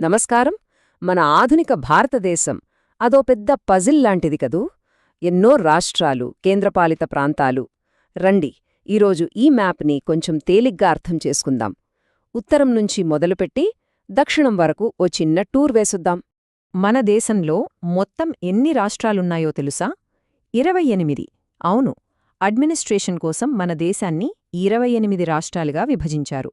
నమస్కారం. మన ఆధునిక భారతదేశం అదో పెద్ద పజిల్ లాంటిది కదూ. ఎన్నో రాష్ట్రాలు, కేంద్రపాలిత ప్రాంతాలు. రండి, ఈరోజు ఈ మ్యాప్ని కొంచెం తేలిగ్గా అర్థం చేసుకుందాం. ఉత్తరం నుంచి మొదలుపెట్టి దక్షిణం వరకు ఓ చిన్న టూర్ వేసుద్దాం. మన దేశంలో మొత్తం ఎన్ని రాష్ట్రాలున్నాయో తెలుసా? 28. అవును, అడ్మినిస్ట్రేషన్ కోసం మన దేశాన్ని 28 రాష్ట్రాలుగా విభజించారు.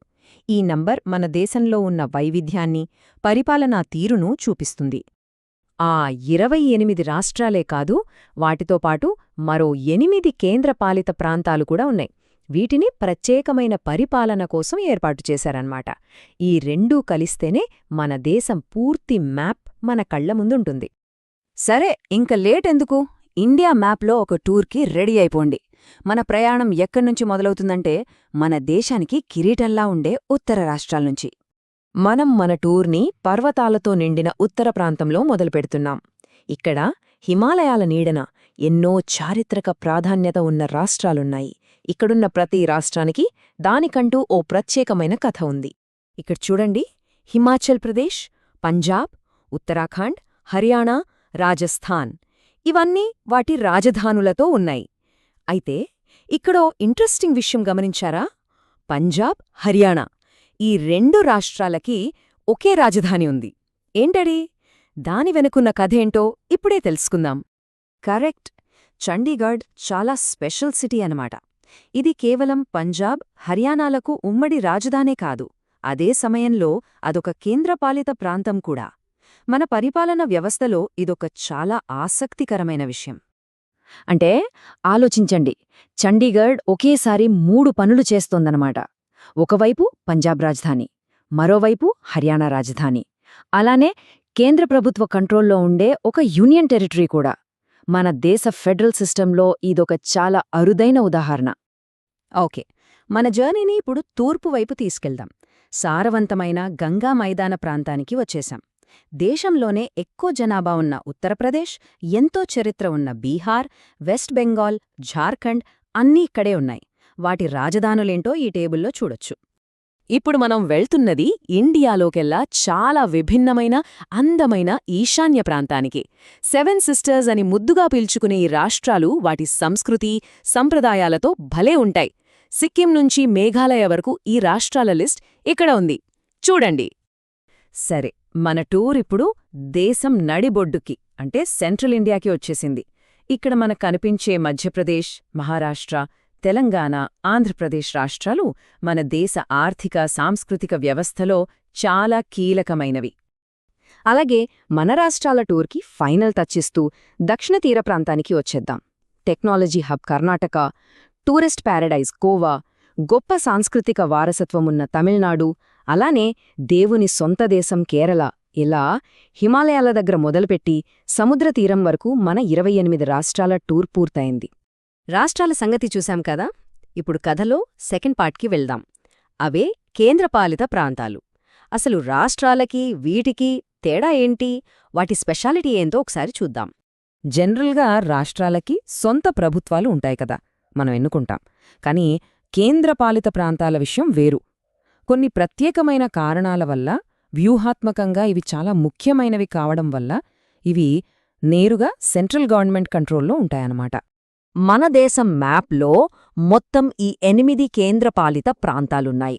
ఈ నంబర్ మన దేశంలో ఉన్న వైవిధ్యాన్ని, పరిపాలనా తీరును చూపిస్తుంది. ఆ 28 రాష్ట్రాలే కాదు, వాటితో పాటు మరో 8 కేంద్రపాలిత ప్రాంతాలు కూడా ఉన్నాయి. వీటిని ప్రత్యేకమైన పరిపాలన కోసం ఏర్పాటు చేశారన్నమాట. ఈ రెండూ కలిస్తేనే మన దేశం పూర్తి మ్యాప్ మన కళ్ల ముందుంటుంది. సరే, ఇంక లేటెందుకు? ఇండియా మ్యాప్లో ఒక టూర్కి రెడీ అయిపోండి. మన ప్రయాణం ఎక్కడ్నుంచి మొదలవుతుందంటే, మన దేశానికి కిరీటంలా ఉండే ఉత్తర రాష్ట్రాల్నుంచి. మనం మన టూర్ని పర్వతాలతో నిండిన ఉత్తర ప్రాంతంలో మొదలుపెడుతున్నాం. ఇక్కడ హిమాలయాల నీడన ఎన్నో చారిత్రక ప్రాధాన్యత ఉన్న రాష్ట్రాలున్నాయి. ఇక్కడున్న ప్రతి రాష్ట్రానికి దానికంటూ ఓ ప్రత్యేకమైన కథ ఉంది. ఇక్కడ చూడండి, హిమాచల్ ప్రదేశ్, పంజాబ్, ఉత్తరాఖండ్, హర్యానా, రాజస్థాన్ ఇవన్నీ వాటి రాజధానులతో ఉన్నాయి. అయితే ఇక్కడో ఇంట్రెస్టింగ్ విషయం గమనించారా? పంజాబ్, హర్యానా ఈ రెండు రాష్ట్రాలకి ఒకే రాజధాని ఉంది. ఏంటది? దాని వెనుకున్న కథేంటో ఇప్పుడే తెలుసుకుందాం. కరెక్ట్, చండీగఢ్ చాలా స్పెషల్ సిటీ అనమాట. ఇది కేవలం పంజాబ్, హర్యానాలకు ఉమ్మడి రాజధానే కాదు, అదే సమయంలో అదొక కేంద్రపాలిత ప్రాంతం కూడా. మన పరిపాలన వ్యవస్థలో ఇదొక చాలా ఆసక్తికరమైన విషయం. అంటే ఆలోచించండి, చండీగఢ్ ఒకేసారి 3 పనులు చేస్తోందనమాట. ఒకవైపు పంజాబ్ రాజధాని, మరోవైపు హర్యానా రాజధాని, అలానే కేంద్ర ప్రభుత్వ కంట్రోల్లో ఉండే ఒక యూనియన్ టెరిటరీ కూడా. మన దేశ ఫెడరల్ సిస్టంలో ఇదొక చాలా అరుదైన ఉదాహరణ. ఓకే, మన జర్నీని ఇప్పుడు తూర్పు వైపు తీసుకెళ్దాం. సారవంతమైన గంగా మైదాన ప్రాంతానికి వచ్చేశాం. దేశంలోనే ఎక్కువ జనాభా ఉన్న ఉత్తరప్రదేశ్, ఎంతో చరిత్ర ఉన్న బీహార్, వెస్ట్ బెంగాల్, ఝార్ఖండ్ అన్నీ ఇక్కడే ఉన్నాయి. వాటి రాజధానులేంటో ఈ టేబుల్లో చూడొచ్చు. ఇప్పుడు మనం వెళ్తున్నది ఇండియాలోకెల్లా చాలా విభిన్నమైన, అందమైన ఈశాన్య ప్రాంతానికి. 7 సిస్టర్స్ అని ముద్దుగా పిలుచుకునే ఈ రాష్ట్రాలు వాటి సంస్కృతి, సంప్రదాయాలతో భలే ఉంటాయి. సిక్కిం నుంచి మేఘాలయ వరకు ఈ రాష్ట్రాల లిస్ట్ ఇక్కడ ఉంది, చూడండి. సరే, మన టూర్ ఇప్పుడు దేశం నడిబొడ్డుకి అంటే సెంట్రల్ ఇండియాకి వచ్చేసింది. ఇక్కడ మనకు కనిపించే మధ్యప్రదేశ్, మహారాష్ట్ర, తెలంగాణ, ఆంధ్రప్రదేశ్ రాష్ట్రాలు మన దేశ ఆర్థిక, సాంస్కృతిక వ్యవస్థలో చాలా కీలకమైనవి. అలాగే మన రాష్ట్రాల టూర్కి ఫైనల్ టచ్చిస్తూ దక్షిణ తీర ప్రాంతానికి వచ్చేద్దాం. Technology hub Karnataka, tourist Paradise Goa, గొప్ప సాంస్కృతిక వారసత్వమున్న తమిళనాడు, అలానే దేవుని సొంత దేశం కేరళ, ఇలా హిమాలయాల దగ్గర మొదలుపెట్టి సముద్ర తీరం వరకు మన 28 రాష్ట్రాల టూర్ పూర్తయింది. రాష్ట్రాల సంగతి చూశాం కదా, ఇప్పుడు కథలో సెకండ్ పార్ట్కి వెళ్దాం. అవే కేంద్రపాలిత ప్రాంతాలు. అసలు రాష్ట్రాలకి వీటికి తేడా ఏంటి, వాటి స్పెషాలిటీ ఏందో ఒకసారి చూద్దాం. జనరల్గా రాష్ట్రాలకి సొంత ప్రభుత్వాలు ఉంటాయి కదా, మనం ఎన్నుకుంటాం. కానీ కేంద్రపాలిత ప్రాంతాల విషయం వేరు. కొన్ని ప్రత్యేకమైన కారణాల వల్ల, వ్యూహాత్మకంగా ఇవి చాలా ముఖ్యమైనవి కావడం వల్ల ఇవి నేరుగా సెంట్రల్ గవర్నమెంట్ కంట్రోల్లో ఉంటాయన్నమాట. మన దేశం మ్యాప్లో మొత్తం ఈ 8 కేంద్రపాలిత ప్రాంతాలున్నాయి.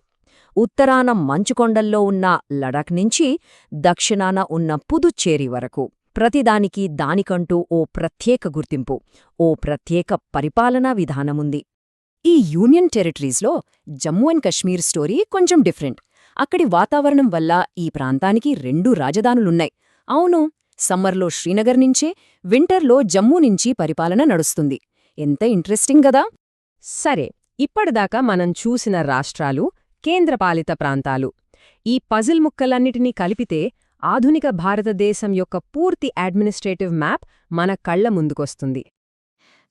ఉత్తరాన మంచుకొండల్లో ఉన్న లడాక్ నుంచి దక్షిణాన ఉన్న పుదుచ్చేరి వరకు. ప్రతిదానికి దానికంటూ ఓ ప్రత్యేక గుర్తింపు, ఓ ప్రత్యేక పరిపాలనా విధానముంది. ఈ యూనియన్ టెరిటరీస్లో జమ్మూ అండ్ కశ్మీర్ స్టోరీ కొంచెం డిఫరెంట్. అక్కడి వాతావరణం వల్ల ఈ ప్రాంతానికి 2 రాజధానులున్నాయి. అవును, సమ్మర్లో శ్రీనగర్ నుంచే, వింటర్లో జమ్మూ నుంచి పరిపాలన నడుస్తుంది. ఎంత ఇంట్రెస్టింగ్ గదా. సరే, ఇప్పటిదాకా మనం చూసిన రాష్ట్రాలు, కేంద్రపాలిత ప్రాంతాలు, ఈ పజిల్ ముక్కలన్నిటినీ కలిపితే ఆధునిక భారతదేశం యొక్క పూర్తి అడ్మినిస్ట్రేటివ్ మ్యాప్ మన కళ్ల ముందుకొస్తుంది.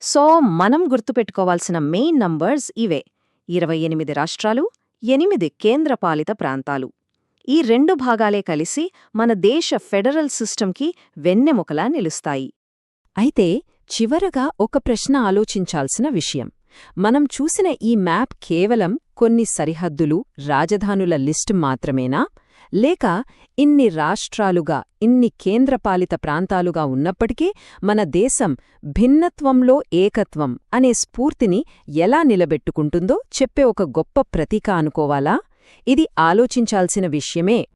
సో మనం గుర్తుపెట్టుకోవాల్సిన మెయిన్ నంబర్స్ ఇవే: 28 రాష్ట్రాలు, 8 కేంద్రపాలిత ప్రాంతాలు. ఈ 2 భాగాలే కలిసి మన దేశ ఫెడరల్ సిస్టంకి వెన్నెముకలా నిలుస్తాయి. అయితే చివరగా ఒక ప్రశ్న ఆలోచించాల్సిన విషయం. మనం చూసిన ఈ మ్యాప్ కేవలం కొన్ని సరిహద్దులు, రాజధానుల లిస్టు మాత్రమేనా? లేక ఇన్ని రాష్ట్రాలుగా, ఇన్ని కేంద్రపాలిత ప్రాంతాలుగా ఉన్నప్పటికీ మన దేశం భిన్నత్వంలో ఏకత్వం అనే స్ఫూర్తిని ఎలా నిలబెట్టుకుంటుందో చెప్పే ఒక గొప్ప ప్రతీక అనుకోవాలా? ఇది ఆలోచించాల్సిన విషయమే.